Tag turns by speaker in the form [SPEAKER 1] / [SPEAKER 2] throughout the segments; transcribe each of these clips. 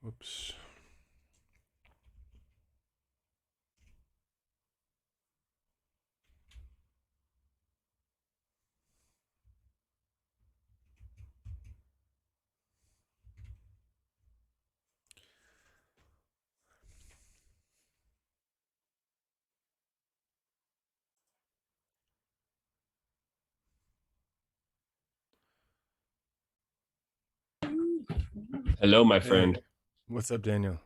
[SPEAKER 1] Whoops.
[SPEAKER 2] Hello, my
[SPEAKER 1] Hey,
[SPEAKER 2] friend.
[SPEAKER 1] what's up, Daniel?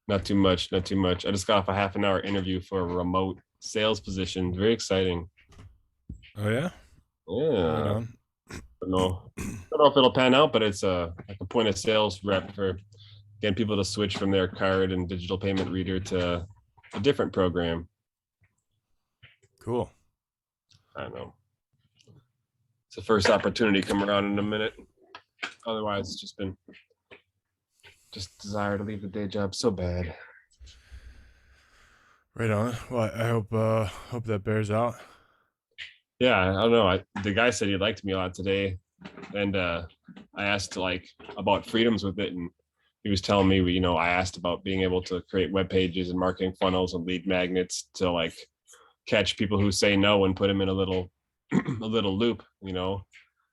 [SPEAKER 2] Not too much, not too much. I just got off a half an hour interview for a remote sales position. Very exciting.
[SPEAKER 1] Oh yeah, right
[SPEAKER 2] Yeah.
[SPEAKER 1] on.
[SPEAKER 2] Don't know. Don't know if it'll pan out, but it's a like a point of sales rep for getting people to switch from their card and digital payment reader to a different program.
[SPEAKER 1] Cool.
[SPEAKER 2] I don't know. It's the first opportunity come around in a minute. Otherwise, it's just been just desire to leave the day job so bad.
[SPEAKER 1] Right on. Well, I hope that bears out.
[SPEAKER 2] Yeah, I don't know. The guy said he liked me a lot today, and I asked like about freedoms with it, and he was telling me, I asked about being able to create web pages and marketing funnels and lead magnets to like catch people who say no and put them in a little a little loop,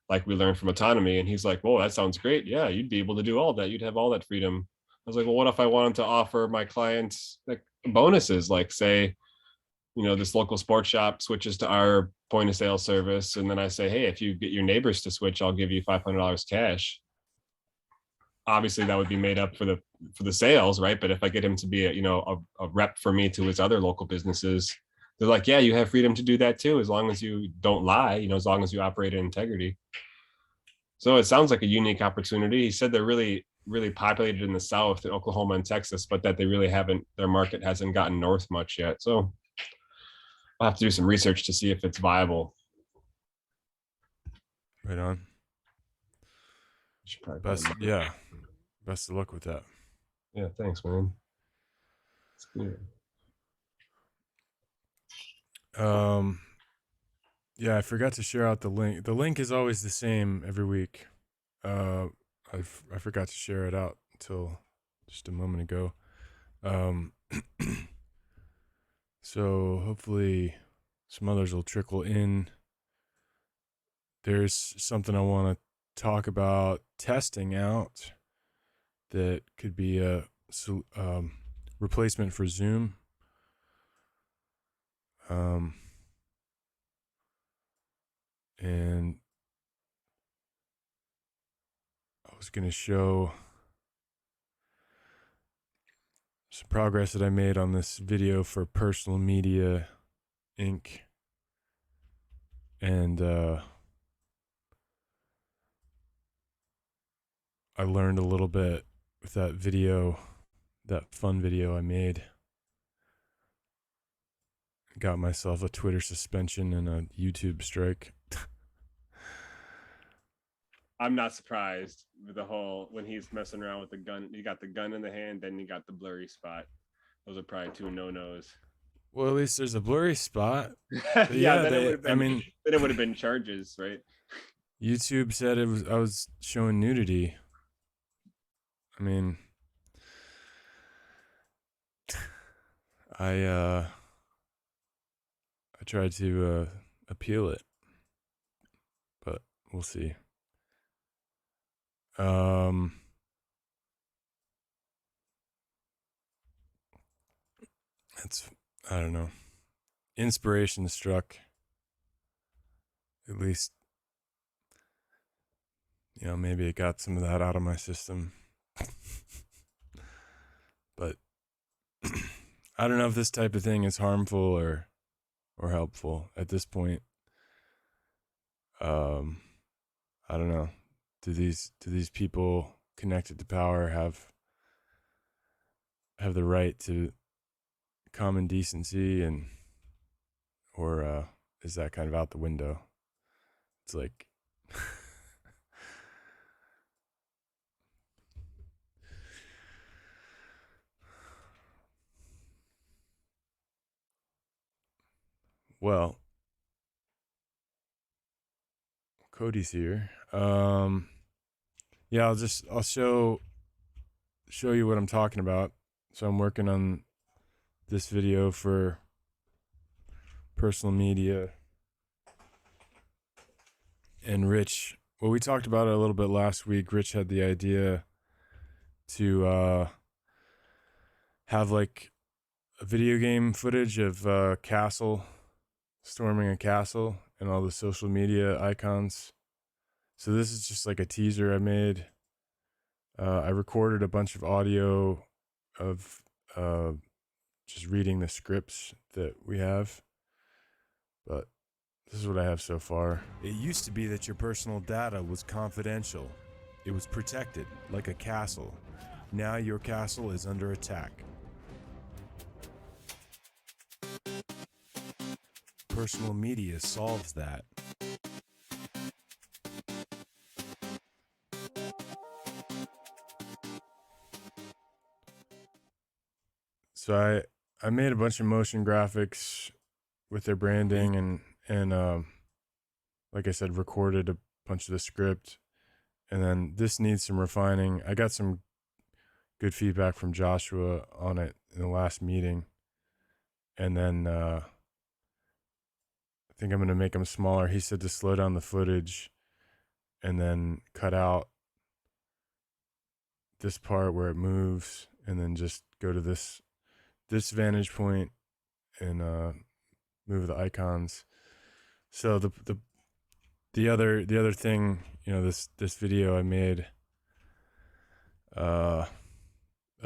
[SPEAKER 2] like we learned from autonomy. And he's like, "Whoa, that sounds great. Yeah, you'd be able to do all that. You'd have all that freedom." I was like, "Well, what if I wanted to offer my clients like bonuses, like say, this local sports shop switches to our point of sale service, and then I say, hey, if you get your neighbors to switch, I'll give you $500 cash." Obviously, that would be made up for the sales, right? But if I get him to be a rep for me to his other local businesses, they're like, yeah, you have freedom to do that too, as long as you don't lie, as long as you operate in integrity. So it sounds like a unique opportunity. He said they're really, really populated in the South, in Oklahoma and Texas, but that they really haven't, their market hasn't gotten north much yet. So I'll have to do some research to see if it's viable.
[SPEAKER 1] Right on.
[SPEAKER 2] Should probably call
[SPEAKER 1] Best,
[SPEAKER 2] them.
[SPEAKER 1] yeah. Best of luck with that.
[SPEAKER 2] Yeah, thanks, man. It's good.
[SPEAKER 1] Um, yeah, I forgot to share out the link. The link is always the same every week. Uh, I forgot to share it out until just a moment ago. Um, so hopefully some others will trickle in. There's something I want to talk about testing out that could be a replacement for Zoom. Um, and I was going to show some progress that I made on this video for Personal Media Inc. And I learned a little bit with that video, that fun video I made. Got myself a Twitter suspension and a YouTube strike.
[SPEAKER 2] I'm not surprised with the whole when he's messing around with the gun. You got the gun in the hand, then you got the blurry spot. Those are probably two no-nos.
[SPEAKER 1] Well, at least there's a blurry spot. But
[SPEAKER 2] Yeah,
[SPEAKER 1] yeah,
[SPEAKER 2] then it would have
[SPEAKER 1] I
[SPEAKER 2] been
[SPEAKER 1] mean,
[SPEAKER 2] then it would have been charges, right?
[SPEAKER 1] YouTube said I was showing nudity. I mean, I I tried to appeal it, but we'll see. Um, it's I don't know. Inspiration struck. At least maybe it got some of that out of my system. But I don't know if this type of thing is harmful or helpful at this point. I don't know. Do these people connected to power have the right to common decency, and or is that kind of out the window? It's like well, Cody's here. Yeah, I'll show show you what I'm talking about. So I'm working on this video for personal media. And Rich, well, we talked about it a little bit last week. Rich had the idea to have like a video game footage of castle, storming a castle, and all the social media icons. So this is just like a teaser I made. I recorded a bunch of audio of just reading the scripts that we have, but this is what I have so far. It used to be that your personal data was confidential. It was protected like a castle. Now your castle is under attack. Personal media solves that. So I made a bunch of motion graphics with their branding and like I said, recorded a bunch of the script, and then this needs some refining. I got some good feedback from Joshua on it in the last meeting, and then I think I'm gonna make them smaller. He said to slow down the footage and then cut out this part where it moves, and then just go to this vantage point and move the icons. So the other thing, this video I made of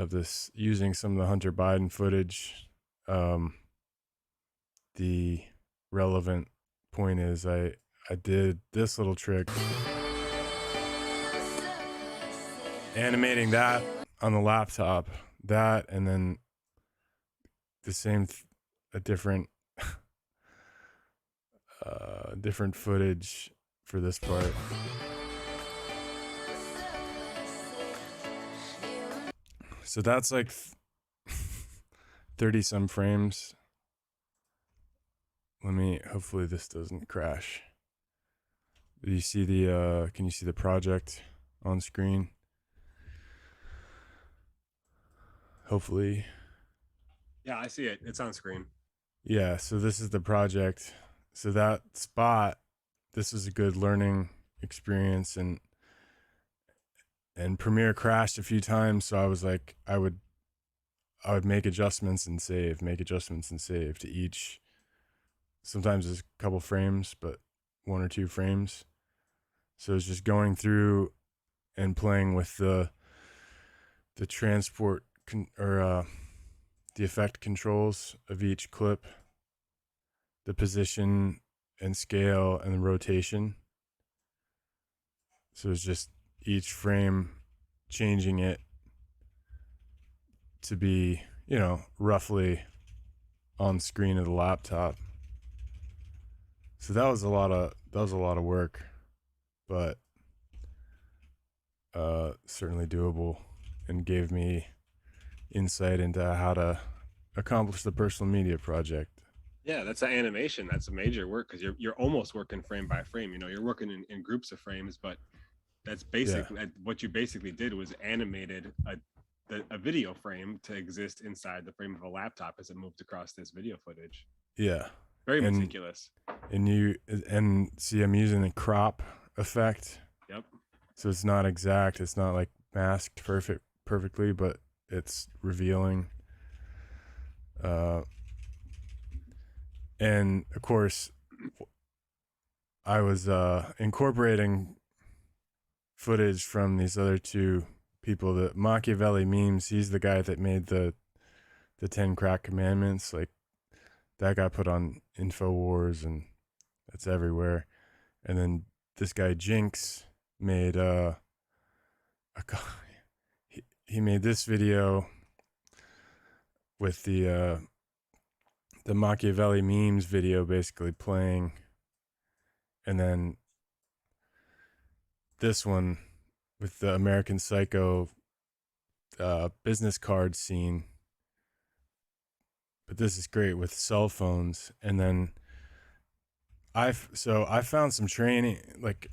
[SPEAKER 1] this using some of the Hunter Biden footage. The relevant point is I did this little trick, animating that on the laptop, that, and then the same a different different footage for this part. So that's like 30 some frames. Hopefully this doesn't crash. Do you see can you see the project on screen? Hopefully.
[SPEAKER 2] Yeah, I see it. It's on screen.
[SPEAKER 1] Yeah, so this is the project. So that spot, this was a good learning experience, and Premiere crashed a few times, so I was like, I would make adjustments and save to each. Sometimes it's a couple frames, but 1 or 2 frames. So it's just going through and playing with the transport the effect controls of each clip, the position and scale and the rotation. So it's just each frame changing it to be, roughly on screen of the laptop. So that was a lot of work, but certainly doable, and gave me insight into how to accomplish the personal media project.
[SPEAKER 2] Yeah, that's an animation. That's a major work because you're almost working frame by frame. You're working in groups of frames, but that's basically what you basically did was animated a video frame to exist inside the frame of a laptop as it moved across this video footage.
[SPEAKER 1] Yeah.
[SPEAKER 2] Very meticulous.
[SPEAKER 1] And see, I'm using the crop effect.
[SPEAKER 2] Yep.
[SPEAKER 1] So it's not exact. It's not like masked perfectly, but it's revealing. And of course, I was incorporating footage from these other 2 people. The Machiavelli memes. He's the guy that made the 10 crack commandments. Like, that got put on InfoWars, and that's everywhere. And then this guy Jinx made he made this video with the Machiavelli memes video basically playing, and then this one with the American Psycho business card scene. But this is great with cell phones. And then I found some training. Like,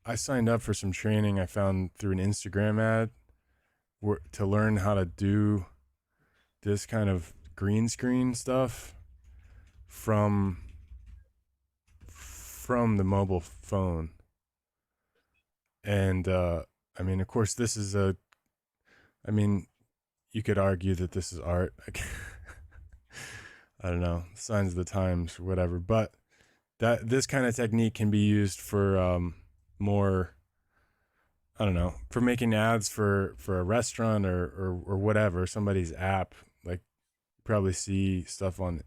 [SPEAKER 1] I signed up for some training I found through an Instagram ad to learn how to do this kind of green screen stuff from the mobile phone. And I mean, of course, I mean, you could argue that this is art. I don't know, signs of the times or whatever. But that this kind of technique can be used for more, I don't know, for making ads for a restaurant or whatever, somebody's app. Like, you probably see stuff on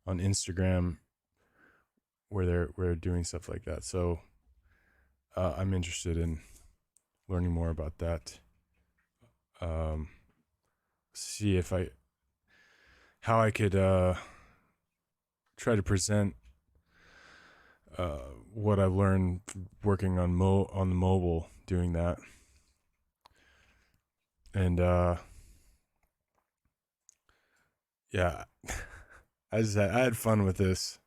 [SPEAKER 1] Instagram where they're doing stuff like that. So I'm interested in learning more about that. See if how I could try to present what I've learned working on on the mobile, doing that. And yeah, I had fun with this.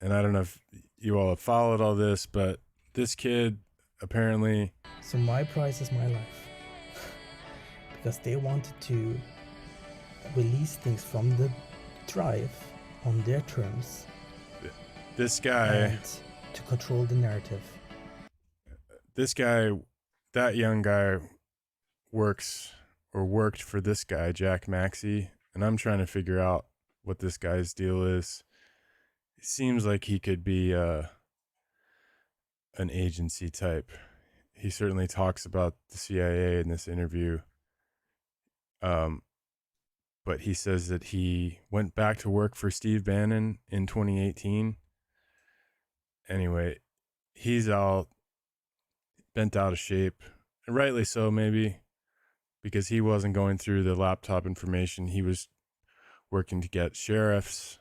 [SPEAKER 1] And I don't know if you all have followed all this, but this kid apparently.
[SPEAKER 3] So my price is my life. Because they wanted to release things from the drive on their terms.
[SPEAKER 1] This guy.
[SPEAKER 3] And to control the narrative.
[SPEAKER 1] This guy, that young guy, worked for this guy, Jack Maxey, and I'm trying to figure out what this guy's deal is. It seems like he could be an agency type. He certainly talks about the CIA in this interview. But he says that he went back to work for Steve Bannon in 2018. Anyway, he's all bent out of shape, and rightly so, maybe, because he wasn't going through the laptop information. He was working to get sheriffs,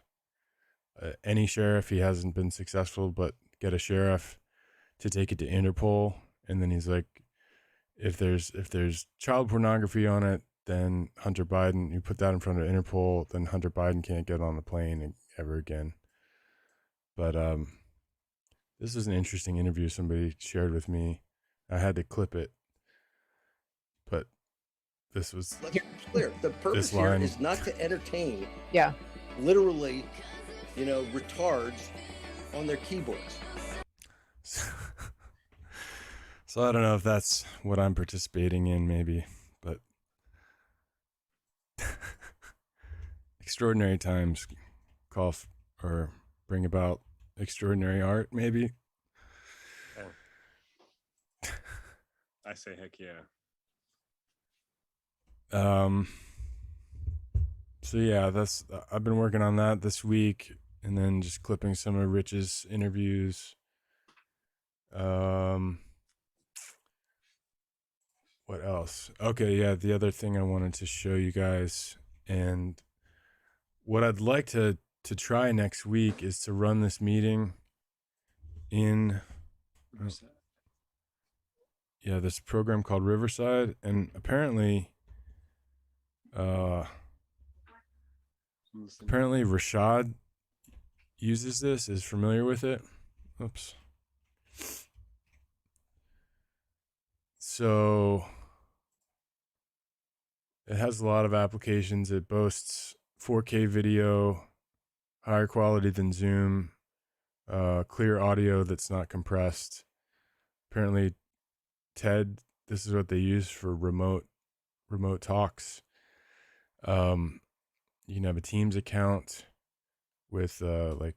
[SPEAKER 1] any sheriff. He hasn't been successful, but get a sheriff to take it to Interpol. And then he's like, if there's child pornography on it, then Hunter Biden, you put that in front of Interpol, then Hunter Biden can't get on the plane ever again. But this is an interesting interview somebody shared with me. I had to clip it, but this was.
[SPEAKER 4] Let's be clear. The purpose here is not to entertain.
[SPEAKER 5] Yeah.
[SPEAKER 4] Literally, retards on their keyboards.
[SPEAKER 1] So I don't know if that's what I'm participating in, maybe, but extraordinary times call or bring about extraordinary art, maybe.
[SPEAKER 2] Oh. I say heck yeah.
[SPEAKER 1] So yeah, I've been working on that this week, and then just clipping some of Rich's interviews. What else? Okay, yeah, the other thing I wanted to show you guys, and what I'd like to try next week is to run this meeting in this program called Riverside, and apparently Rashad uses this, is familiar with it. Oops. So it has a lot of applications. It boasts 4K video, higher quality than Zoom, clear audio that's not compressed. Apparently TED, this is what they use for remote talks. You can have a Teams account with like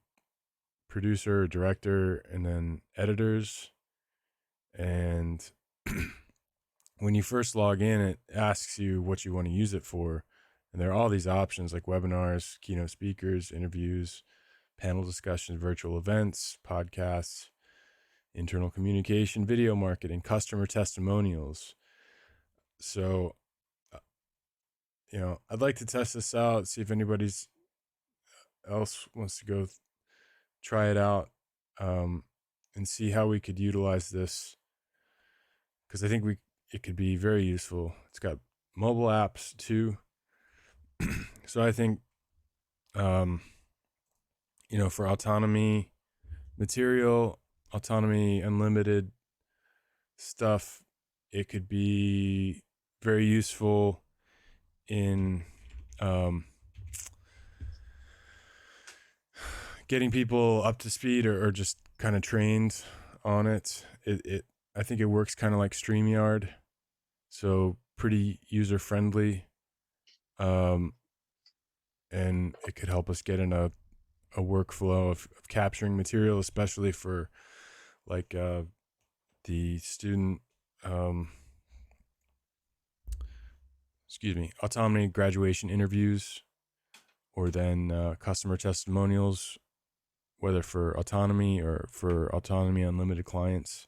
[SPEAKER 1] producer, director, and then editors. And when you first log in, it asks you what you want to use it for. And there are all these options like webinars, keynote speakers, interviews, panel discussions, virtual events, podcasts, internal communication, video marketing, customer testimonials. So, I'd like to test this out, see if anybody's else wants to go try it out, and see how we could utilize this. Because I think it could be very useful. It's got mobile apps too. So I think, for autonomy material, autonomy unlimited stuff, it could be very useful in getting people up to speed or just kind of trained on it. I think it works kind of like StreamYard, so pretty user friendly, and it could help us get in a workflow of capturing material, especially for like the student autonomy graduation interviews, or then customer testimonials, whether for autonomy or for autonomy unlimited clients.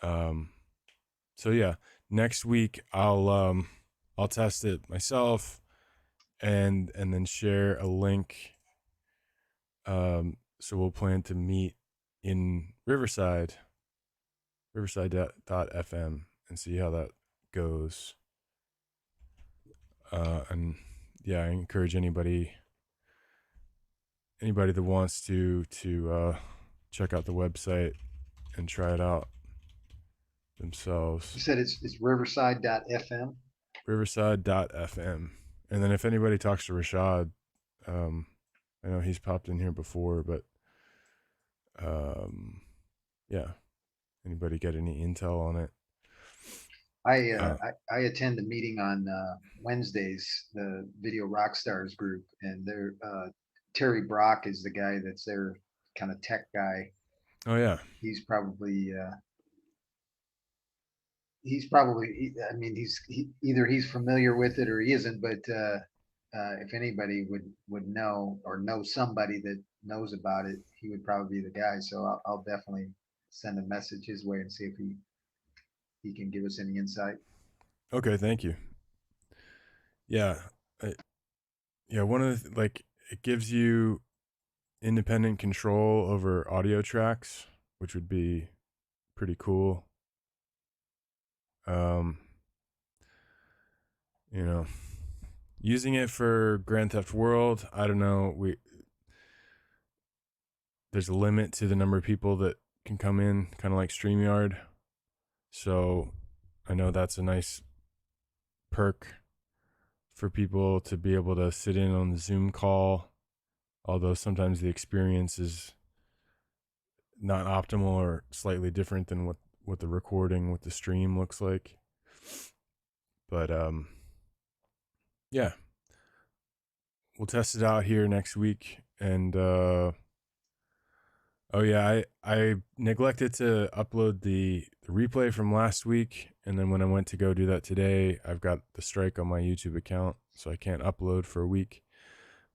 [SPEAKER 1] So yeah, next week I'll test it myself and then share a link. So we'll plan to meet in riverside.fm, and see how that goes. And yeah, I encourage anybody that wants to check out the website and try it out themselves.
[SPEAKER 5] You said it's riverside.fm.
[SPEAKER 1] Riverside.fm. And then if anybody talks to Rashad, I know he's popped in here before, but yeah, anybody get any intel on it?
[SPEAKER 5] I attend a meeting on Wednesdays, the Video Rockstars group, and they're Terry Brock is the guy that's their kind of tech guy.
[SPEAKER 1] Oh yeah,
[SPEAKER 5] he's probably I mean either he's familiar with it or he isn't, but if anybody would know or know somebody that knows about it, he would probably be the guy. So I'll definitely send a message his way and see if he can give us any insight.
[SPEAKER 1] Okay, thank you. Yeah, one of the, like, it gives you independent control over audio tracks, which would be pretty cool. You know, using it for Grand Theft World, I don't know, there's a limit to the number of people that can come in, kind of like StreamYard. So I know that's a nice perk for people to be able to sit in on the Zoom call, although sometimes the experience is not optimal or slightly different than what the recording with the stream looks like. But yeah, we'll test it out here next week. And oh yeah, I neglected to upload the replay from last week, and then when I went to go do that today, I've got the strike on my YouTube account, so I can't upload for a week.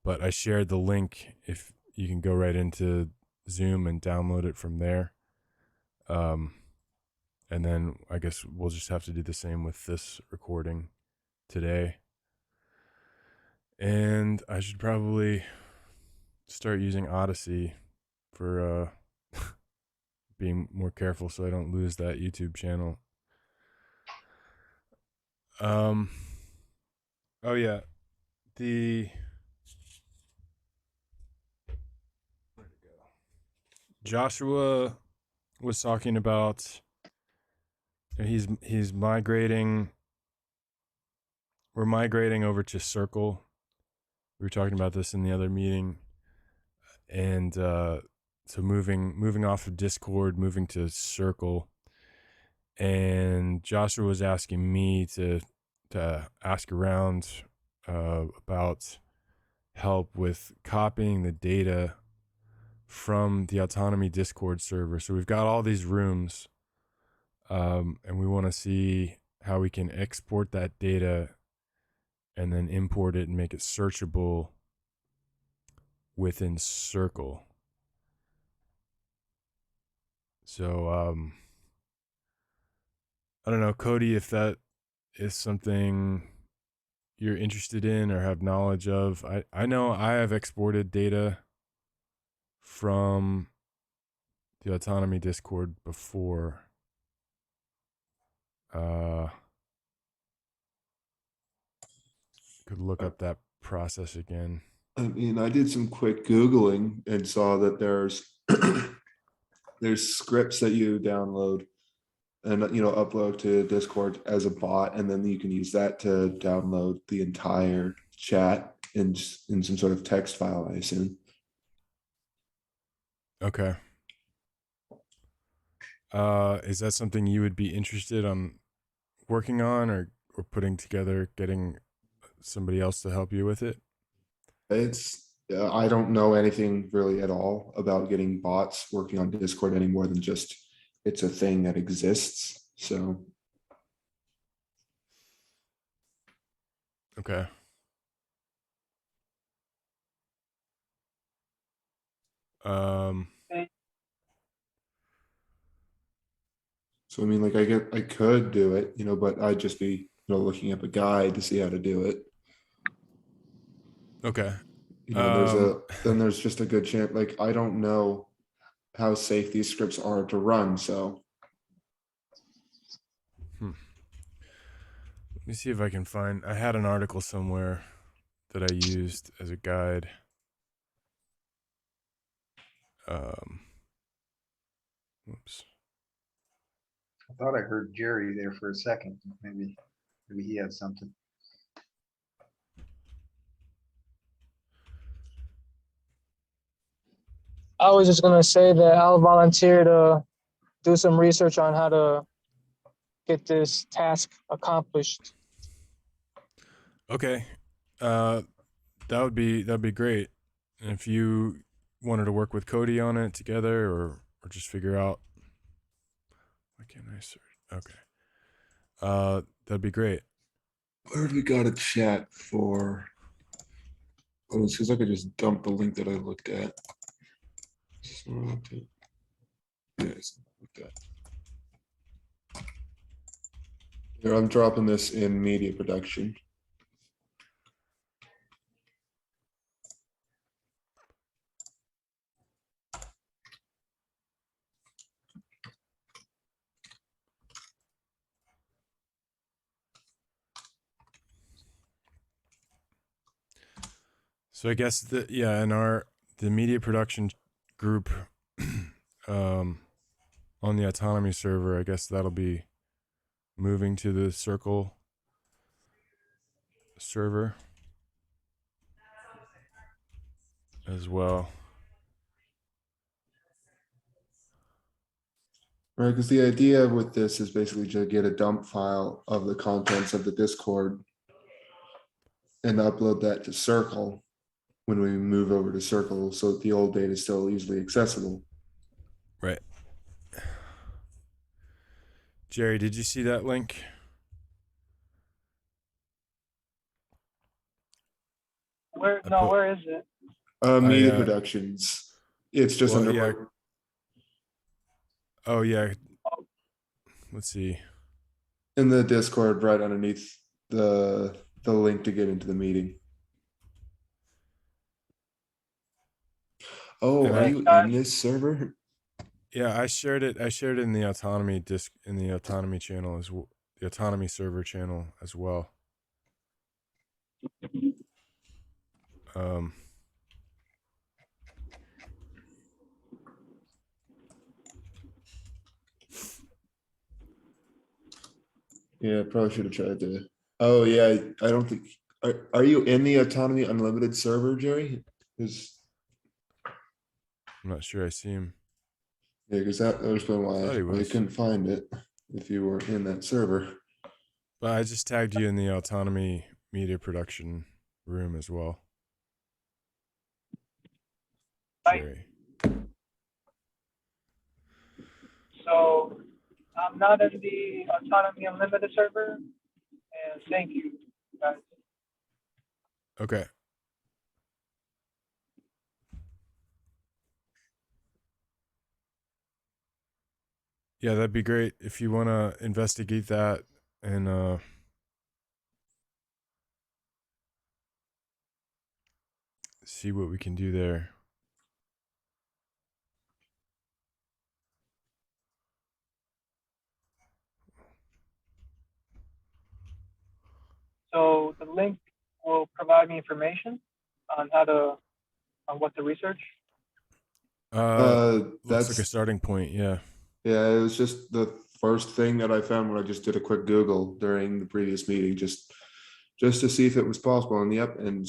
[SPEAKER 1] But I shared the link if you can go right into Zoom and download it from there. And then I guess we'll just have to do the same with this recording today. And I should probably start using Odyssey for being more careful so I don't lose that YouTube channel. Oh yeah, where'd it go? Joshua was talking about he's migrating. We're migrating over to Circle. We were talking about this in the other meeting, and so moving off of Discord, moving to Circle. And Joshua was asking me to ask around about help with copying the data from the Autonomy Discord server. So we've got all these rooms, and we want to see how we can export that data and then import it and make it searchable within Circle. So I don't know, Cody, if that is something you're interested in or have knowledge of. I know I have exported data from the Autonomy Discord before. Could look up that process again.
[SPEAKER 6] I mean, I did some quick Googling and saw that there's there's scripts that you download and upload to Discord as a bot, and then you can use that to download the entire chat in some sort of text file, I assume.
[SPEAKER 1] Okay. Is that something you would be interested on working on, or putting together, getting somebody else to help you with it?
[SPEAKER 6] I don't know anything really at all about getting bots working on Discord any more than just it's a thing that exists. So
[SPEAKER 1] Okay.
[SPEAKER 6] So I mean, like I could do it, but I'd just be, looking up a guide to see how to do it.
[SPEAKER 1] Okay.
[SPEAKER 6] There's just a good chance. Like, I don't know how safe these scripts are to run. So
[SPEAKER 1] Let me see if I can find. I had an article somewhere that I used as a guide. Oops.
[SPEAKER 5] I thought I heard Jerry there for a second. Maybe he had something.
[SPEAKER 7] I was just gonna say that I'll volunteer to do some research on how to get this task accomplished.
[SPEAKER 1] Okay. That'd be great. And if you wanted to work with Cody on it together, or just figure out, why can't I search? Okay. That'd be great.
[SPEAKER 6] where have we got a chat for? Oh, it's because I could just dump the link that I looked at. Yes, okay. Here, I'm dropping this in media production.
[SPEAKER 1] So I guess in the media production group, on the Autonomy server, I guess that'll be moving to the Circle server as well.
[SPEAKER 6] Right, because the idea with this is basically to get a dump file of the contents of the Discord and upload that to Circle when we move over to Circle, so that the old data is still easily accessible.
[SPEAKER 1] Right. Jerry, did you see that link?
[SPEAKER 7] Where is it?
[SPEAKER 6] Media Productions. It's just
[SPEAKER 1] well,
[SPEAKER 6] under.
[SPEAKER 1] yeah. Oh yeah. Let's see.
[SPEAKER 6] In the Discord, right underneath the link to get into the meeting. Oh, are you in this server?
[SPEAKER 1] Yeah, I shared it. I shared it in the Autonomy in the Autonomy channel as well, the Autonomy server channel as well.
[SPEAKER 6] Yeah, probably should have tried to. Oh yeah, I don't think. Are you in the Autonomy Unlimited server, Jerry? Because
[SPEAKER 1] I'm not sure I see him.
[SPEAKER 6] yeah, because that was been why
[SPEAKER 1] Thought he
[SPEAKER 6] I
[SPEAKER 1] was.
[SPEAKER 6] couldn't find it if you were in that server.
[SPEAKER 1] But I just tagged you in the Autonomy media production room as well. Jerry.
[SPEAKER 7] So I'm not in the Autonomy Unlimited server, and thank you, guys.
[SPEAKER 1] Okay. Yeah, that'd be great if you want to investigate that and see what we can do there.
[SPEAKER 7] So the link will provide me information on what to research.
[SPEAKER 1] Looks like a
[SPEAKER 6] That's
[SPEAKER 1] starting point. Yeah.
[SPEAKER 6] yeah. It was just the first thing that I found when I just did a quick Google during the previous meeting, just to see if it was possible. And yep, and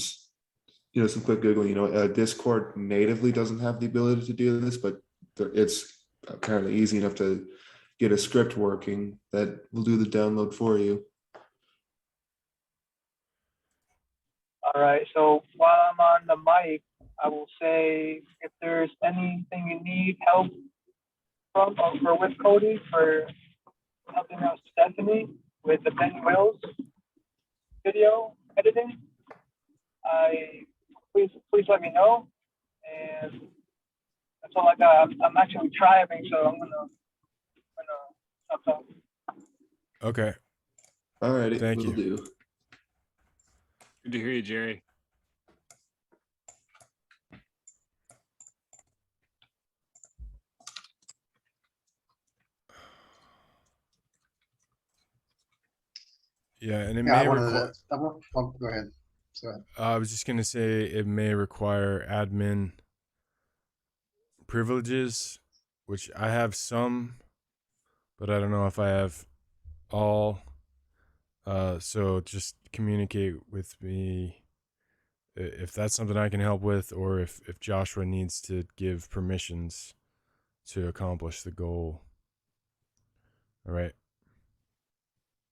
[SPEAKER 6] you know, some quick Googling, Discord natively doesn't have the ability to do this, but it's apparently easy enough to get a script working that will do the download for you.
[SPEAKER 7] All right. So while I'm on the mic, I will say if there's anything you need help from or with Cody for helping out Stephanie with the Ben Wills video editing, please let me know. And that's all I got. I'm actually driving, so I'm gonna stop talking.
[SPEAKER 1] Okay.
[SPEAKER 6] All righty,
[SPEAKER 1] Thank
[SPEAKER 6] will
[SPEAKER 1] you.
[SPEAKER 6] do.
[SPEAKER 2] Good to hear you, Jerry.
[SPEAKER 1] Yeah, and it
[SPEAKER 5] Yeah, I
[SPEAKER 1] may
[SPEAKER 5] wanted
[SPEAKER 1] require.
[SPEAKER 5] to, go ahead. So
[SPEAKER 1] I was just gonna say it may require admin privileges, which I have some, but I don't know if I have all. So just communicate with me if that's something I can help with, or if Joshua needs to give permissions to accomplish the goal. All right.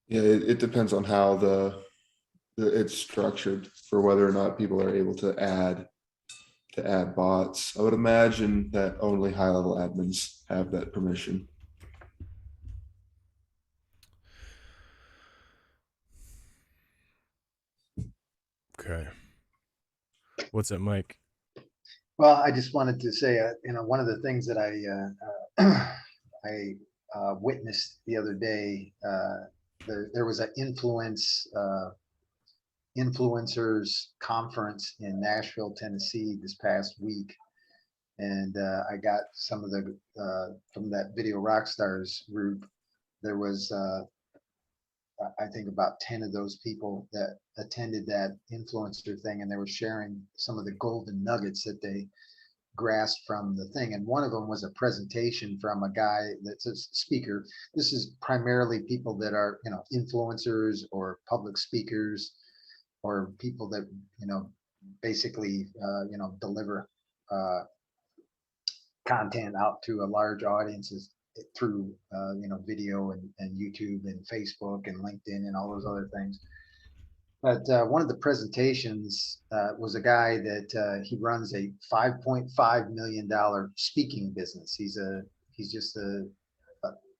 [SPEAKER 6] Yeah, it depends on how it's structured for whether or not people are able to add bots. I would imagine that only high-level admins have that permission.
[SPEAKER 1] Okay. What's up, Mike?
[SPEAKER 5] well, I just wanted to say, one of the things that I witnessed the other day, there was an influencers conference in Nashville, Tennessee this past week. And I got some of the, from that Video Rockstars group, there was, I think about 10 of those people that attended that influencer thing, and they were sharing some of the golden nuggets that they grasped from the thing. And one of them was a presentation from a guy that's a speaker. This is primarily people that are, influencers or public speakers, or people that, basically, deliver content out to a large audiences through video and YouTube and Facebook and LinkedIn and all those other things. But one of the presentations was a guy that he runs a $5.5 million speaking business. He's just a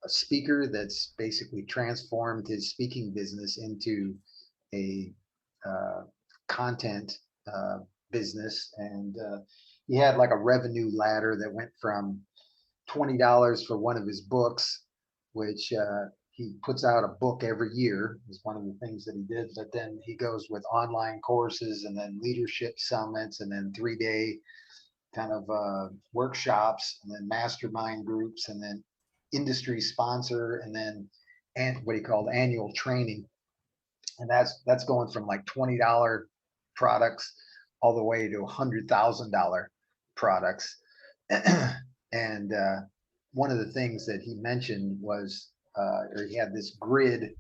[SPEAKER 5] speaker that's basically transformed his speaking business into a content business. And he had like a revenue ladder that went from $20 for one of his books, which he puts out a book every year, is one of the things that he did. But then he goes with online courses, and then leadership summits, and then 3-day kind of workshops, and then mastermind groups, and then industry sponsor, and then what he called annual training. And that's going from like $20 products all the way to $100,000 products. And one of the things that he mentioned was, or he had this grid,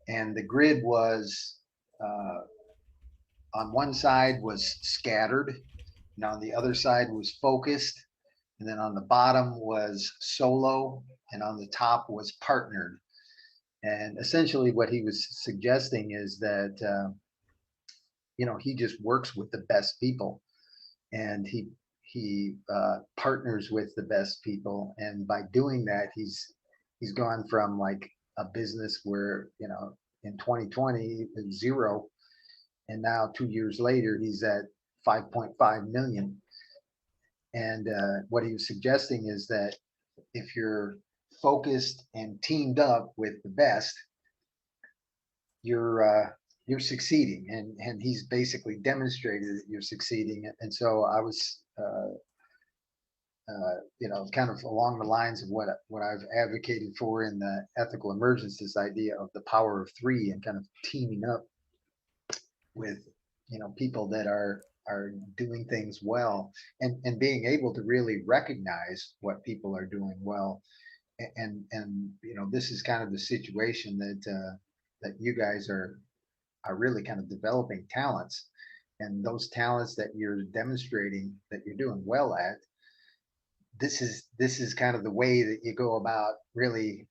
[SPEAKER 5] and the grid was on one side was scattered, and on the other side was focused, and then on the bottom was solo, and on the top was partnered. And essentially what he was suggesting is that, he just works with the best people, and he partners with the best people. And by doing that, he's gone from like a business where, in 2020 it was zero, and now 2 years later he's at 5.5 million. And what he was suggesting is that if you're focused and teamed up with the best, you're succeeding, and he's basically demonstrated that you're succeeding. And so I was kind of along the lines of what I've advocated for in the ethical emergence, this idea of the power of three, and kind of teaming up with people that are doing things well, and being able to really recognize what people are doing well, and you know, this is kind of the situation that that you guys are really kind of developing talents, and those talents that you're demonstrating that you're doing well at. This is kind of the way that you go about really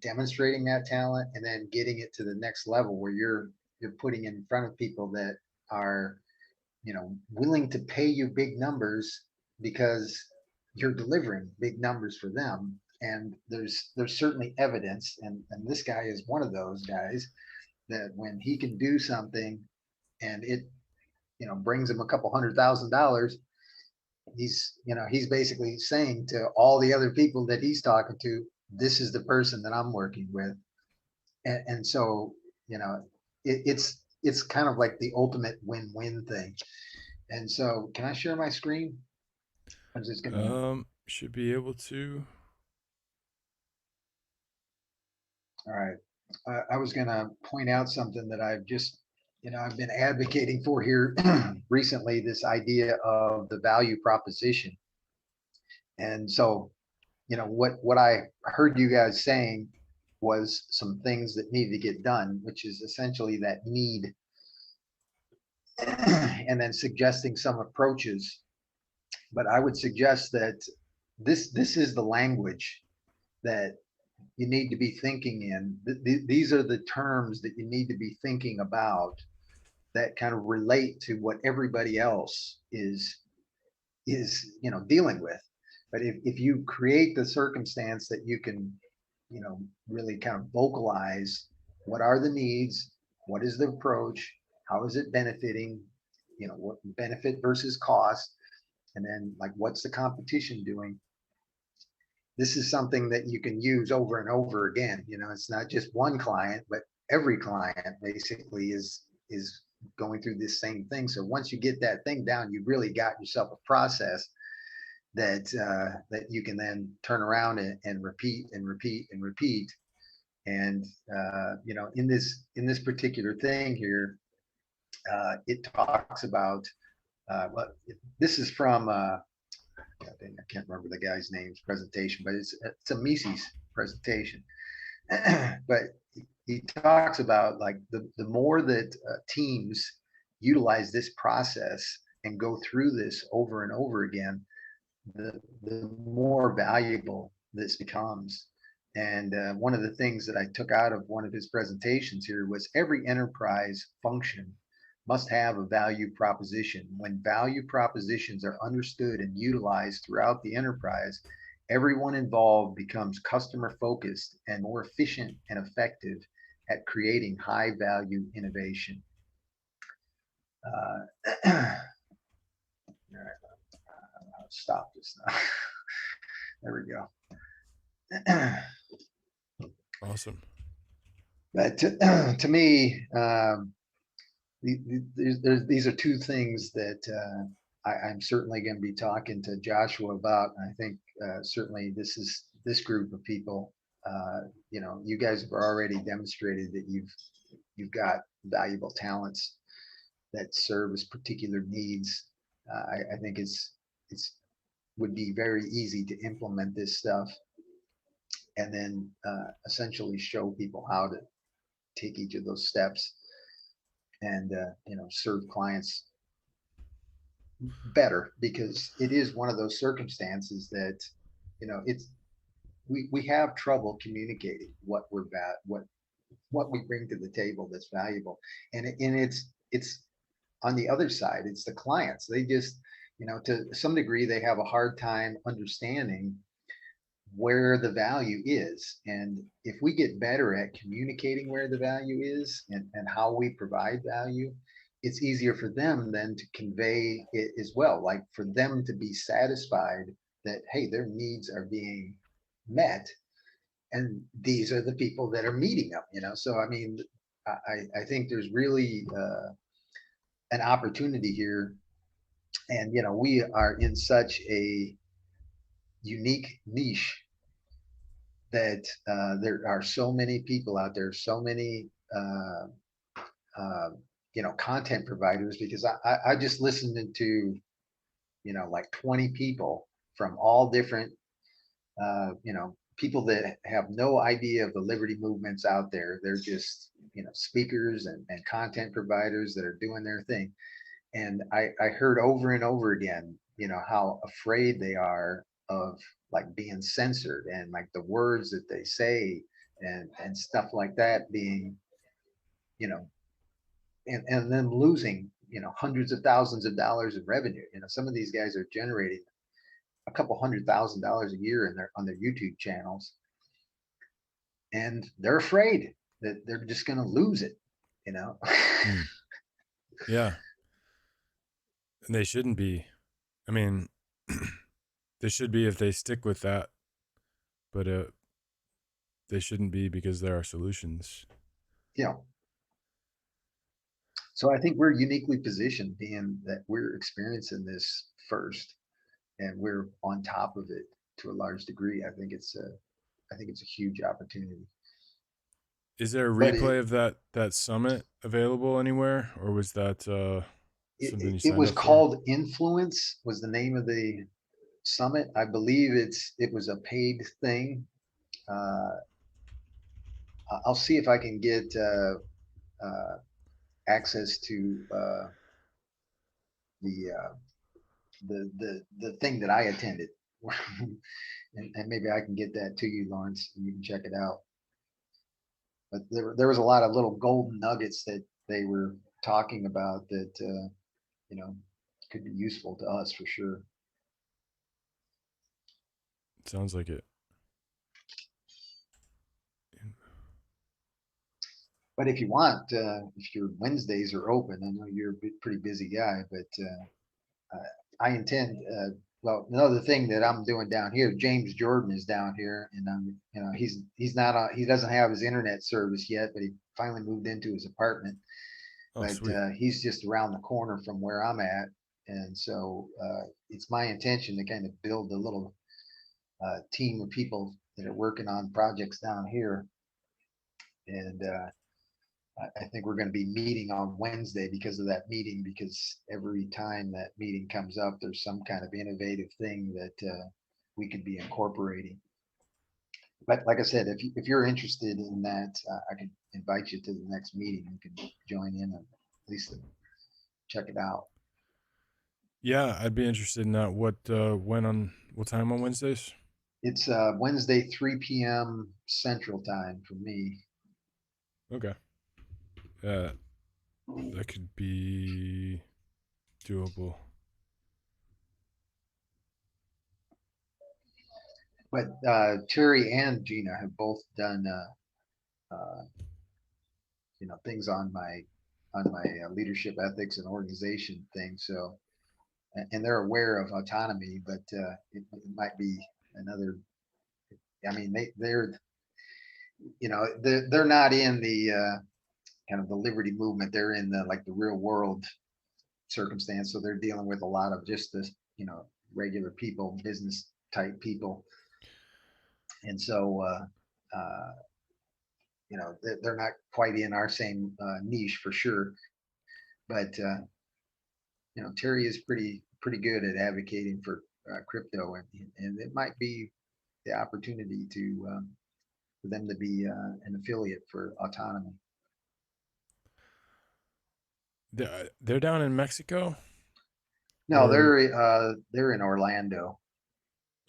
[SPEAKER 5] demonstrating that talent and then getting it to the next level where you're putting in front of people that are, you know, willing to pay you big numbers because you're delivering big numbers for them. And there's certainly evidence, and this guy is one of those guys that when he can do something and it, you know, brings him a couple $100,000, he's, you know, he's basically saying to all the other people that he's talking to, this is the person that I'm working with. And so, you know, it's kind of like the ultimate win-win thing. And so, can I share my screen? I'm just gonna.
[SPEAKER 1] Should be able to.
[SPEAKER 5] All right. I was gonna point out something that I've just, you know, I've been advocating for here recently. This idea of the value proposition. And so, you know, what I heard you guys saying was some things that need to get done, which is essentially that need, and then suggesting some approaches. But I would suggest that this is the language that you need to be thinking in. These are the terms that you need to be thinking about that kind of relate to what everybody else is, you know, dealing with. But if you create the circumstance that you can, you know, really kind of vocalize what are the needs, what is the approach, how is it benefiting, you know, what benefit versus cost, and then like what's the competition doing. This is something that you can use over and over again. You know, it's not just one client, but every client basically is going through this same thing. So once you get that thing down, you really got yourself a process that that you can then turn around and repeat and repeat and repeat. And you know, in this particular thing here, it talks about what this is from. I can't remember the guy's name's presentation, but it's a Mises presentation. But he talks about like the more that teams utilize this process and go through this over and over again, the more valuable this becomes. And one of the things that I took out of one of his presentations here was every enterprise function must have a value proposition. When value propositions are understood and utilized throughout the enterprise, everyone involved becomes customer focused and more efficient and effective at creating high value innovation. All right, I'll stop this now. There we go.
[SPEAKER 1] Awesome.
[SPEAKER 5] But to me, these are two things that I'm certainly going to be talking to Joshua about. And I think certainly this group of people, you know, you guys have already demonstrated that you've got valuable talents that service particular needs. I think it's would be very easy to implement this stuff and then essentially show people how to take each of those steps and you know, serve clients better, because it is one of those circumstances that, you know, it's we have trouble communicating what we're what we bring to the table that's valuable, and it's on the other side, it's the clients. They just, you know, to some degree they have a hard time understanding where the value is. And if we get better at communicating where the value is and how we provide value, it's easier for them then to convey it as well. Like for them to be satisfied that, hey, their needs are being met. And these are the people that are meeting them, you know? So, I mean, I think there's really an opportunity here. And, you know, we are in such a unique niche that there are so many people out there, so many you know, content providers, because I just listened to, you know, like 20 people from all different you know, people that have no idea of the liberty movements out there. They're just, speakers and content providers that are doing their thing. And I heard over and over again, how afraid they are of like being censored, and like the words that they say and stuff like that being, you know, and then losing, hundreds of thousands of dollars in revenue. Some of these guys are generating a couple $100,000 a year on their YouTube channels, and they're afraid that they're just going to lose it.
[SPEAKER 1] Yeah, and they shouldn't be. I mean, they should be if they stick with that, but they shouldn't be because there are solutions.
[SPEAKER 5] Yeah. So I think we're uniquely positioned, being that we're experiencing this first, and we're on top of it to a large degree. I think it's a huge opportunity.
[SPEAKER 1] Is there a replay of that summit available anywhere, or was that something you signed
[SPEAKER 5] it was
[SPEAKER 1] up for?
[SPEAKER 5] called Influence, was the name of the summit. I believe it was a paid thing. I'll see if I can get access to the thing that I attended, and maybe I can get that to you, Lawrence, and you can check it out. But there was a lot of little golden nuggets that they were talking about that could be useful to us for sure.
[SPEAKER 1] Sounds like it.
[SPEAKER 5] But if you want, if your Wednesdays are open, I know you're a pretty busy guy, but I intend. Well, another thing that I'm doing down here, James Jordan is down here, and he's not on. He doesn't have his internet service yet, but he finally moved into his apartment.
[SPEAKER 1] Oh,
[SPEAKER 5] But
[SPEAKER 1] sweet.
[SPEAKER 5] he's just around the corner from where I'm at, and so it's my intention to kind of build a little team of people that are working on projects down here, and I think we're going to be meeting on Wednesday because of that meeting, because every time that meeting comes up, there's some kind of innovative thing that we could be incorporating. But like I said, if you're interested in that, I can invite you to the next meeting. You can join in and at least check it out.
[SPEAKER 1] Yeah, I'd be interested in that. What time on Wednesdays?
[SPEAKER 5] It's Wednesday, 3 p.m. Central Time for me.
[SPEAKER 1] Okay. That could be doable.
[SPEAKER 5] But Terry and Gina have both done things on my leadership ethics and organization thing. So, and they're aware of autonomy, but it might be another. I mean, they're not in the kind of the liberty movement. They're in the real world circumstance. So they're dealing with a lot of just this, regular people, business type people. And so, they're not quite in our same niche for sure. But, Terry is pretty good at advocating for crypto, and it might be the opportunity for them to be an affiliate for autonomy.
[SPEAKER 1] They're down in Mexico?
[SPEAKER 5] No, they're in Orlando.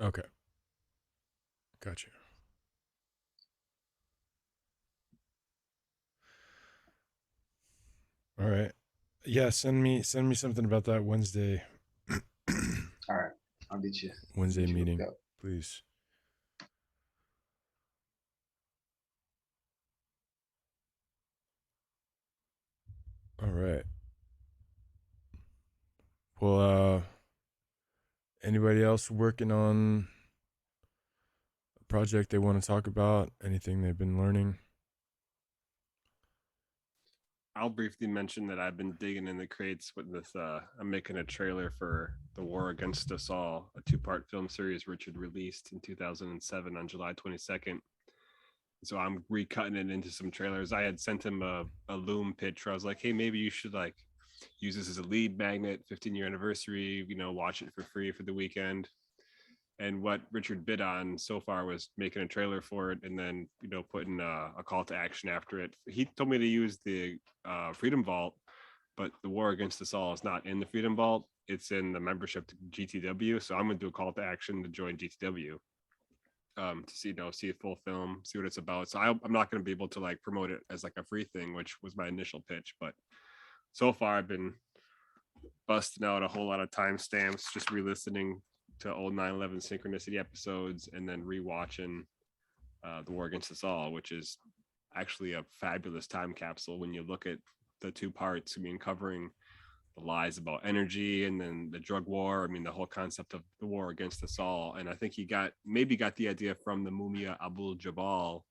[SPEAKER 1] Okay. Gotcha. All right. Yeah, send me something about that Wednesday.
[SPEAKER 5] All right. I'll get you
[SPEAKER 1] Wednesday meeting, please. All right. Well, anybody else working on a project they want to talk about? Anything they've been learning?
[SPEAKER 2] I'll briefly mention that I've been digging in the crates with this. I'm making a trailer for The War Against Us All, a 2-part film series Richard released in 2007 on July 22nd. So I'm recutting it into some trailers. I had sent him a Loom pitch where I was like, hey, maybe you should use this as a lead magnet, 15-year anniversary, watch it for free for the weekend. And what Richard bid on so far was making a trailer for it, and then putting a call to action after it. He told me to use the Freedom Vault, but the War Against Us All is not in the Freedom Vault. It's in the membership to GTW. So I'm gonna do a call to action to join GTW. To see a full film, see what it's about. So I'm not going to be able to like promote it as like a free thing, which was my initial pitch. But so far, I've been busting out a whole lot of timestamps, just re-listening to old 9/11 Synchronicity episodes, and then rewatching The War Against Us All, which is actually a fabulous time capsule when you look at the two parts. I mean, covering the lies about energy and then the drug war. I mean, the whole concept of the war against us all. And I think he maybe got the idea from the Mumia Abu Jabal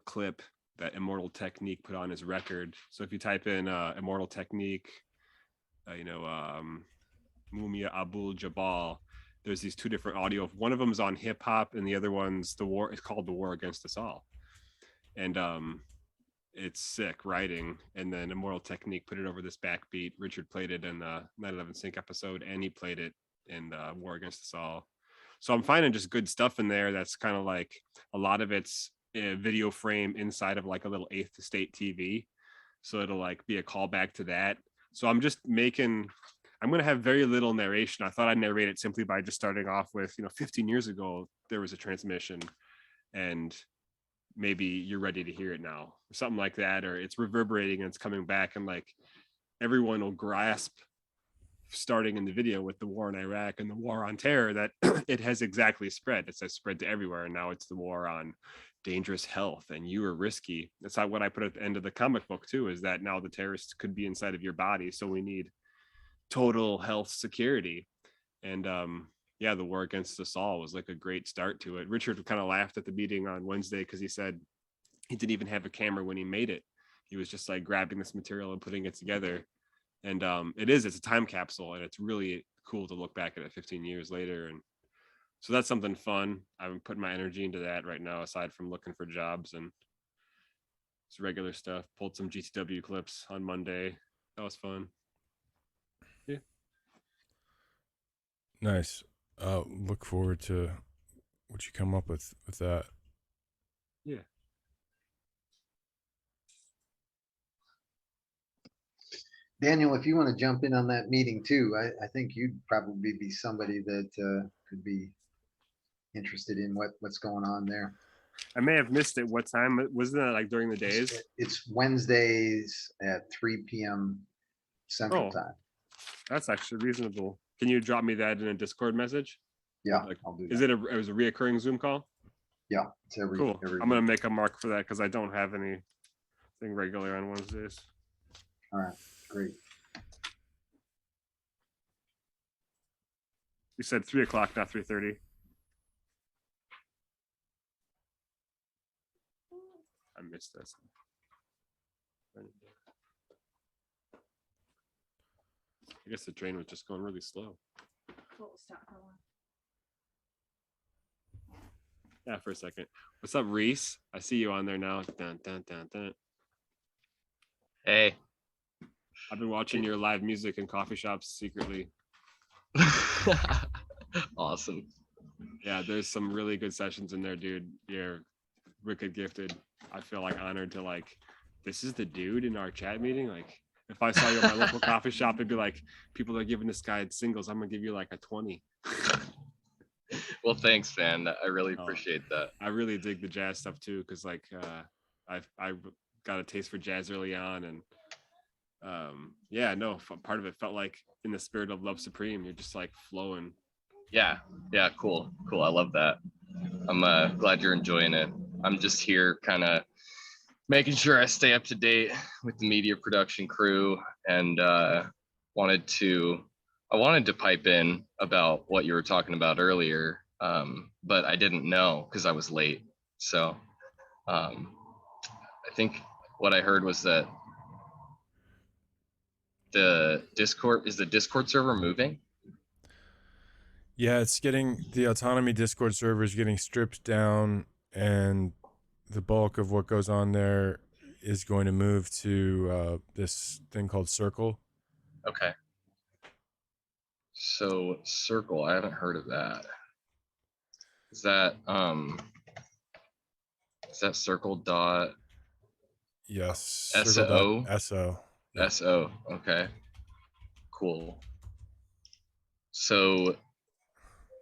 [SPEAKER 2] clip that Immortal Technique put on his record. So if you type in Immortal Technique, Mumia Abu Jabal, there's these two different audio. One of them is on hip hop, and the other one's it's called The War Against Us All. And it's sick writing. And then Immortal Technique put it over this backbeat. Richard played it in the 9/11 Sync episode, and he played it in the War Against Us All. So I'm finding just good stuff in there that's kind of like a lot of it's a video frame inside of like a little Eighth Estate TV. So it'll like be a callback to that. So I'm going to have very little narration. I thought I'd narrate it simply by just starting off with, 15 years ago, there was a transmission, and maybe you're ready to hear it now, or something like that, or it's reverberating and it's coming back, and like everyone will grasp, starting in the video with the war in Iraq and the war on terror, that it has exactly spread. It says spread to everywhere, and now it's the war on dangerous health, and you are risky. That's not what I put at the end of the comic book too, is that now the terrorists could be inside of your body, so we need total health security. And the War Against Us All was like a great start to it. Richard kind of laughed at the meeting on Wednesday because he said he didn't even have a camera when he made it. He was just like grabbing this material and putting it together. And it's a time capsule, and it's really cool to look back at it 15 years later. And so that's something fun. I'm putting my energy into that right now, aside from looking for jobs and it's regular stuff. Pulled some GTW clips on Monday. That was fun. Yeah.
[SPEAKER 1] Nice. Look forward to what you come up with that.
[SPEAKER 2] Yeah.
[SPEAKER 5] Daniel, if you want to jump in on that meeting too, I think you'd probably be somebody that could be interested in what's going on there.
[SPEAKER 2] I may have missed it. What time? Wasn't it like during the days?
[SPEAKER 5] It's Wednesdays at 3 p.m. Central Time.
[SPEAKER 2] That's actually reasonable. Can you drop me that in a Discord message?
[SPEAKER 5] Yeah,
[SPEAKER 2] like,
[SPEAKER 5] I'll do that.
[SPEAKER 2] It was a reoccurring Zoom call?
[SPEAKER 5] Yeah, it's
[SPEAKER 2] cool. I'm gonna make a mark for that because I don't have anything regular on Wednesdays.
[SPEAKER 5] All right, great.
[SPEAKER 2] You said 3 o'clock, not 3:30. I missed this. I guess the train was just going really slow. Yeah, for a second. What's up, Reese? I see you on there now. Dun, dun, dun, dun.
[SPEAKER 8] Hey.
[SPEAKER 2] I've been watching your live music in coffee shops secretly.
[SPEAKER 8] Awesome.
[SPEAKER 2] Yeah, there's some really good sessions in there, dude. You're wicked gifted. I feel like honored to like, this is the dude in our chat meeting. Like, if I saw you at my local coffee shop, it'd be like, people are giving this guy singles. I'm gonna give you like a 20.
[SPEAKER 8] Well, thanks, man. I really appreciate that.
[SPEAKER 2] I really dig the jazz stuff too, because like I got a taste for jazz early on, and part of it felt like in the spirit of Love Supreme. You're just like flowing.
[SPEAKER 8] Yeah, cool. I love that. I'm glad you're enjoying it. I'm just here kind of making sure I stay up to date with the media production crew, and I wanted to pipe in about what you were talking about earlier, but I didn't know because I was late. So I think what I heard was that the Discord server moving?
[SPEAKER 1] Yeah, the Autonomy Discord server is getting stripped down, and the bulk of what goes on there is going to move to this thing called Circle.
[SPEAKER 8] Okay. So Circle, I haven't heard of that. Is that circle dot
[SPEAKER 1] Yes.
[SPEAKER 8] SO?
[SPEAKER 1] Circle.so. Yep.
[SPEAKER 8] SO. Okay. Cool. So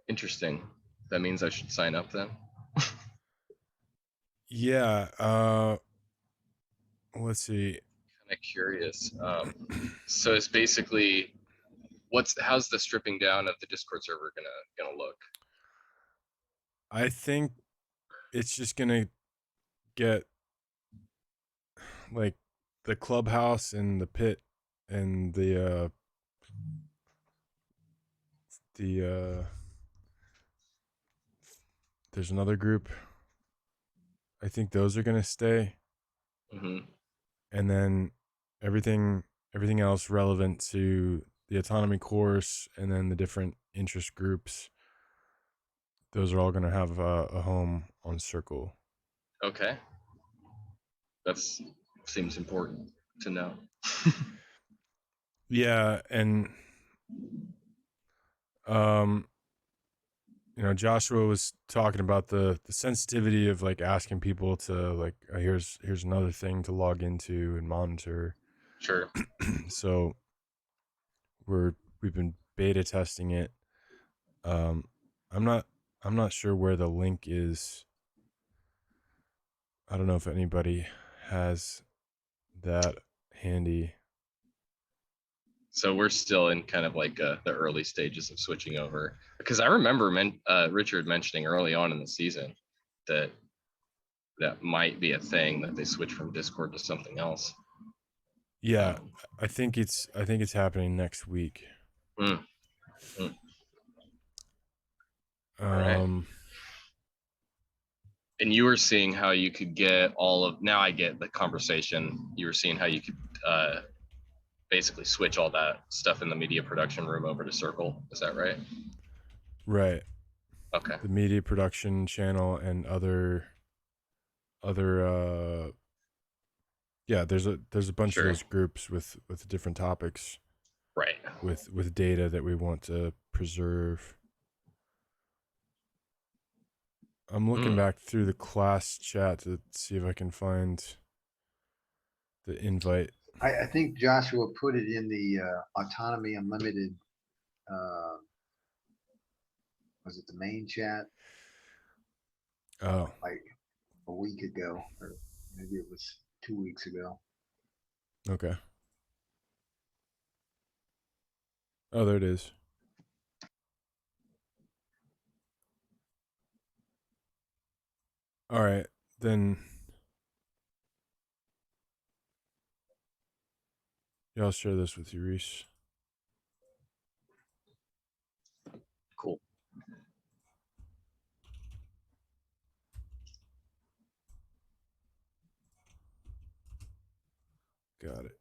[SPEAKER 8] interesting. That means I should sign up then.
[SPEAKER 1] Yeah. Let's see.
[SPEAKER 8] Kind of curious. So it's basically how's the stripping down of the Discord server gonna look?
[SPEAKER 1] I think it's just gonna get like the clubhouse and the pit and the there's another group. I think those are gonna stay, and then everything else relevant to the autonomy course and then the different interest groups. Those are all gonna have a home on Circle.
[SPEAKER 8] Okay. That seems important to know.
[SPEAKER 1] Yeah, and Joshua was talking about the sensitivity of like asking people to like, here's another thing to log into and monitor.
[SPEAKER 8] Sure.
[SPEAKER 1] So we've been beta testing it. I'm not sure where the link is. I don't know if anybody has that handy.
[SPEAKER 8] So we're still in kind of like the early stages of switching over, because I remember Richard mentioning early on in the season that might be a thing, that they switch from Discord to something else.
[SPEAKER 1] Yeah, I think it's happening next week.
[SPEAKER 8] All right. And you were seeing how you could get now I get the conversation. You were seeing how you could basically switch all that stuff in the media production room over to Circle. Is that right?
[SPEAKER 1] Right.
[SPEAKER 8] Okay.
[SPEAKER 1] The media production channel and other yeah, there's a bunch of those groups with different topics.
[SPEAKER 8] Right.
[SPEAKER 1] With data that we want to preserve. I'm looking back through the class chat to see if I can find the invite.
[SPEAKER 5] I think Joshua put it in the Autonomy Unlimited. Was it the main chat?
[SPEAKER 1] Oh,
[SPEAKER 5] like a week ago, or maybe it was 2 weeks ago.
[SPEAKER 1] Okay. Oh, there it is. All right, then. Yeah, I'll share this with you, Reese.
[SPEAKER 8] Cool.
[SPEAKER 1] Got it.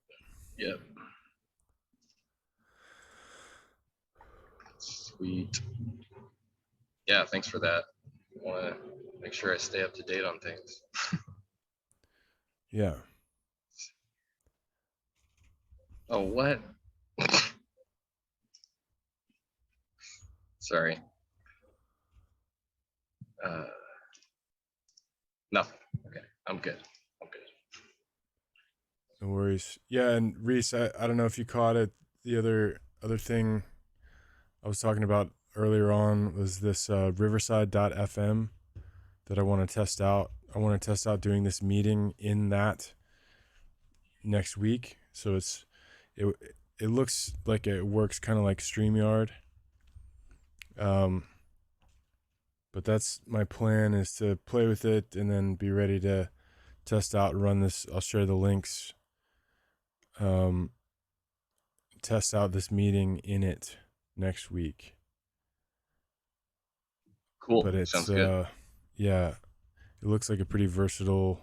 [SPEAKER 8] Yep. Sweet. Yeah, thanks for that. I want to make sure I stay up to date on things.
[SPEAKER 1] Yeah.
[SPEAKER 8] Oh, what? Sorry. Nothing. Okay, I'm good.
[SPEAKER 1] No worries. Yeah, and Reese, I don't know if you caught it. The other thing I was talking about earlier on was this Riverside.fm that I want to test out. I want to test out doing this meeting in that next week. So it looks like it works kind of like StreamYard. But that's my plan, is to play with it and then be ready to test out and run this. I'll share the links. Test out this meeting in it next week.
[SPEAKER 8] Cool.
[SPEAKER 1] But it's
[SPEAKER 8] sounds good.
[SPEAKER 1] Yeah, it looks like a pretty versatile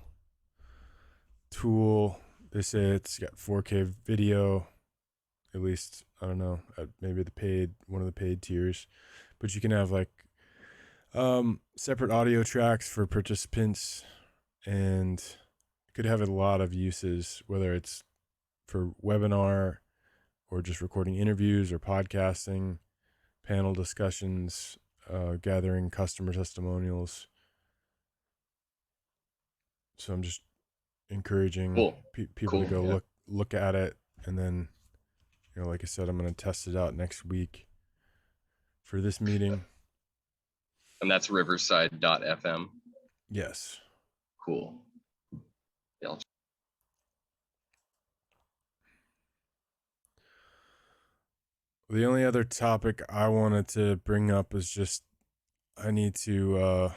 [SPEAKER 1] tool. They say it's got 4K video, at least, I don't know, maybe one of the paid tiers, but you can have like separate audio tracks for participants, and it could have a lot of uses, whether it's for webinar or just recording interviews or podcasting, panel discussions, gathering customer testimonials. So I'm just encouraging
[SPEAKER 8] Cool.
[SPEAKER 1] people to
[SPEAKER 8] Cool,
[SPEAKER 1] go
[SPEAKER 8] yeah.
[SPEAKER 1] look at it, and then, you know, like I said, I'm going to test it out next week for this meeting.
[SPEAKER 8] And that's riverside.fm.
[SPEAKER 1] Yes.
[SPEAKER 8] Cool. Yeah,
[SPEAKER 1] The only other topic I wanted to bring up is just I need to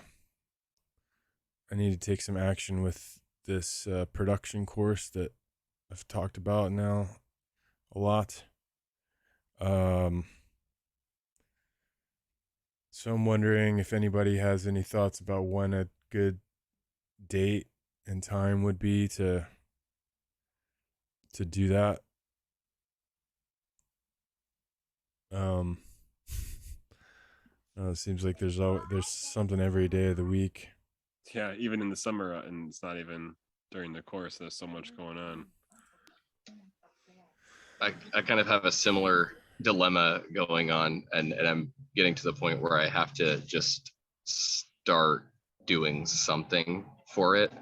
[SPEAKER 1] take some action with this production course that I've talked about now a lot. So I'm wondering if anybody has any thoughts about when a good date and time would be to do that. It seems like there's something every day of the week.
[SPEAKER 2] Yeah, even in the summer, and it's not even during the course. There's so much going on.
[SPEAKER 8] I kind of have a similar dilemma going on, and I'm getting to the point where I have to just start doing something for it,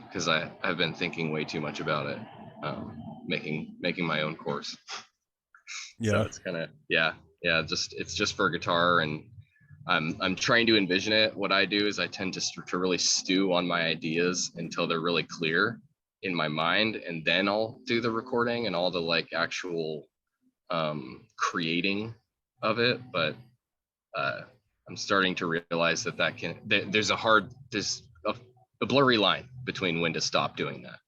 [SPEAKER 8] because I've been thinking way too much about it, making my own course.
[SPEAKER 1] Yeah.
[SPEAKER 8] So it's kind of it's just for guitar, and I'm trying to envision it. What I do is I tend to really stew on my ideas until they're really clear in my mind, and then I'll do the recording and all the like actual creating of it. But I'm starting to realize there's a blurry line between when to stop doing that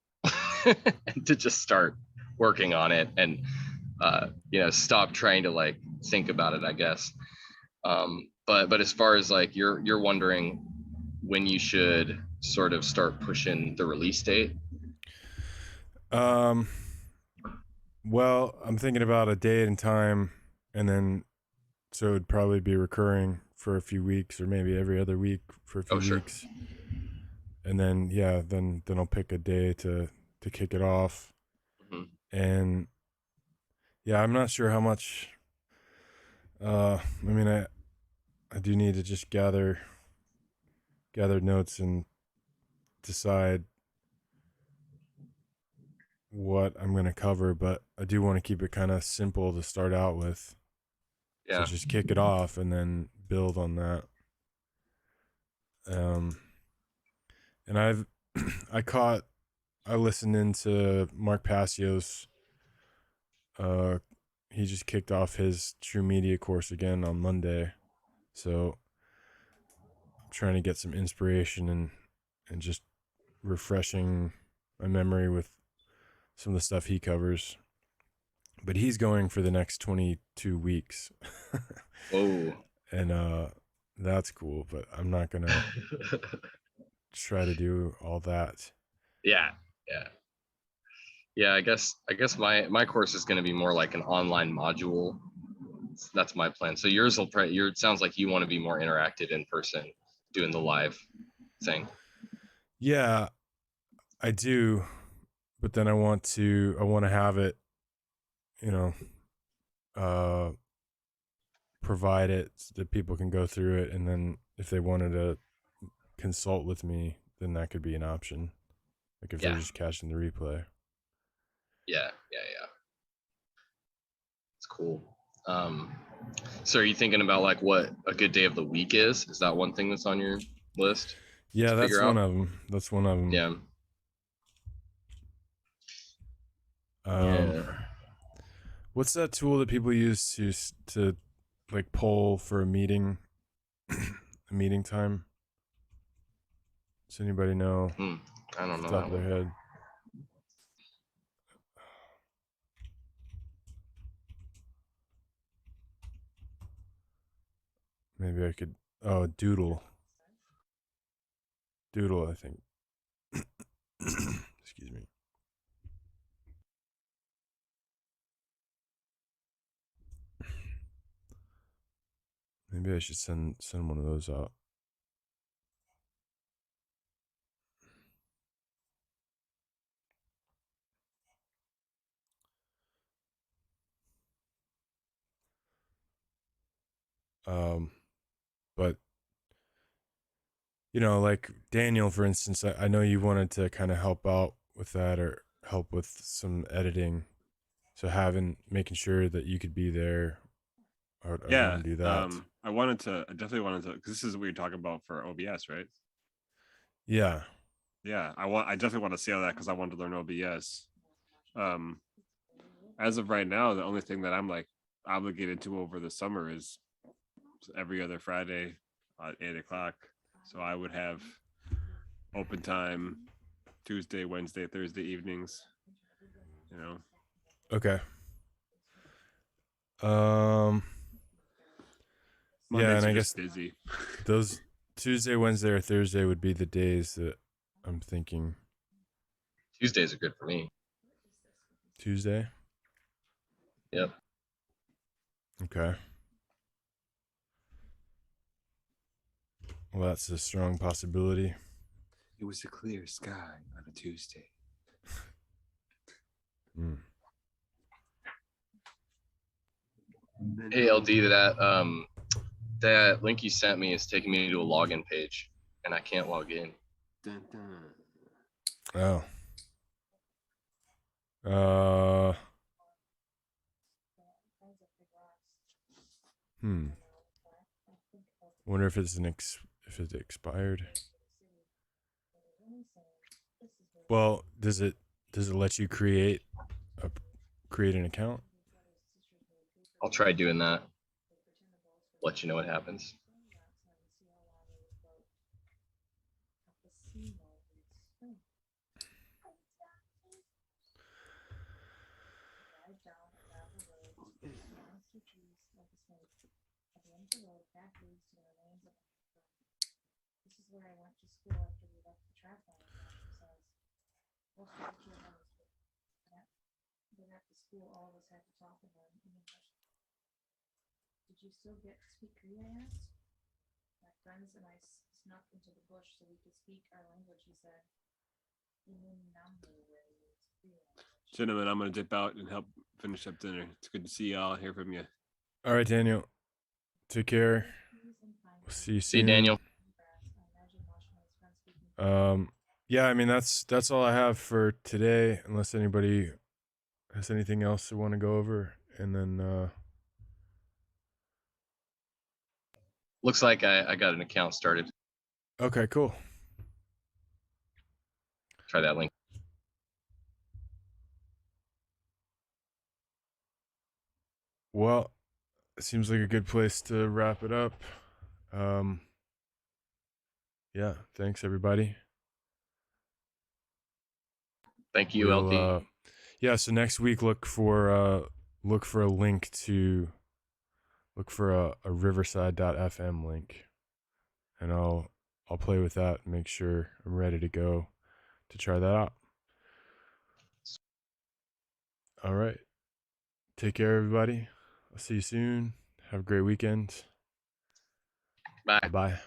[SPEAKER 8] and to just start working on it, and stop trying to like think about it, I guess. But as far as like you're wondering when you should sort of start pushing the release date.
[SPEAKER 1] Well, I'm thinking about a date and time, and then so it'd probably be recurring for a few weeks, or maybe every other week for a few weeks. And then then I'll pick a day to kick it off.
[SPEAKER 8] Mm-hmm.
[SPEAKER 1] And yeah, I'm not sure how much I mean, I do need to just gather notes and decide what I'm going to cover, but I do want to keep it kind of simple to start out with.
[SPEAKER 8] Yeah.
[SPEAKER 1] So just kick it off and then build on that. And I listened into Mark Passio's, he just kicked off his True Media course again on Monday. So I'm trying to get some inspiration and just refreshing my memory with some of the stuff he covers. But he's going for the next 22 weeks.
[SPEAKER 8] Oh.
[SPEAKER 1] And that's cool, but I'm not going to try to do all that.
[SPEAKER 8] Yeah. I guess my course is going to be more like an online module. That's my plan. So yours it sounds like you want to be more interactive in person, doing the live thing.
[SPEAKER 1] Yeah, I do, but then I want to have it, provide it so that people can go through it, and then if they wanted to consult with me, then that could be an option. Like if they're just catching the replay.
[SPEAKER 8] Yeah. It's cool. So are you thinking about like what a good day of the week is? Is that one thing that's on your list?
[SPEAKER 1] Yeah, that's one of them.
[SPEAKER 8] Yeah.
[SPEAKER 1] What's that tool that people use to like poll for a meeting, a meeting time? Does anybody know?
[SPEAKER 8] I don't know.
[SPEAKER 1] Top of their head. Maybe I could. Oh, Doodle. Doodle, I think. Excuse me. Maybe I should send one of those out. But you know, like Daniel, for instance, I know you wanted to kind of help out with that or help with some editing. So making sure that you could be there, I would
[SPEAKER 2] Yeah.
[SPEAKER 1] want to do that.
[SPEAKER 2] I definitely wanted to, because this is what you're talking about for OBS, right?
[SPEAKER 1] Yeah.
[SPEAKER 2] Yeah. I definitely want to see all that because I want to learn OBS. As of right now, the only thing that I'm like obligated to over the summer is every other Friday at 8 o'clock. So I would have open time Tuesday, Wednesday, Thursday evenings. You know.
[SPEAKER 1] Okay.
[SPEAKER 2] Mondays
[SPEAKER 1] yeah, and
[SPEAKER 2] are
[SPEAKER 1] I
[SPEAKER 2] just
[SPEAKER 1] guess
[SPEAKER 2] busy.
[SPEAKER 1] those Tuesday, Wednesday, or Thursday would be the days that I'm thinking.
[SPEAKER 8] Tuesdays are good for me.
[SPEAKER 1] Tuesday?
[SPEAKER 8] Yep.
[SPEAKER 1] Okay. Well, that's a strong possibility.
[SPEAKER 2] It was a clear sky on a Tuesday.
[SPEAKER 1] Mm.
[SPEAKER 8] Hey LD, that link you sent me is taking me to a login page, and I can't log in.
[SPEAKER 2] Dun, dun.
[SPEAKER 1] Oh. Wonder if it's if it's expired. Well, does it let you create an account?
[SPEAKER 8] I'll try doing that. Let you know what happens.
[SPEAKER 2] Gentlemen, I'm gonna dip out and help finish up dinner. It's good to see y'all. Hear from you.
[SPEAKER 1] All right, Daniel. Take care. We'll see you soon.
[SPEAKER 8] See you, Daniel.
[SPEAKER 1] Yeah, I mean that's all I have for today, unless anybody has anything else they want to go over, and then
[SPEAKER 8] Looks like I got an account started.
[SPEAKER 1] okay, cool.
[SPEAKER 8] Try that link.
[SPEAKER 1] Well, it seems like a good place to wrap it up. Yeah, thanks everybody.
[SPEAKER 8] Thank you, LD.
[SPEAKER 1] Yeah, so next week look for a link to a riverside.fm link, and I'll play with that and make sure I'm ready to go to try that out. All right. Take care, everybody. I'll see you soon. Have a great weekend.
[SPEAKER 8] Bye.
[SPEAKER 1] Bye-bye.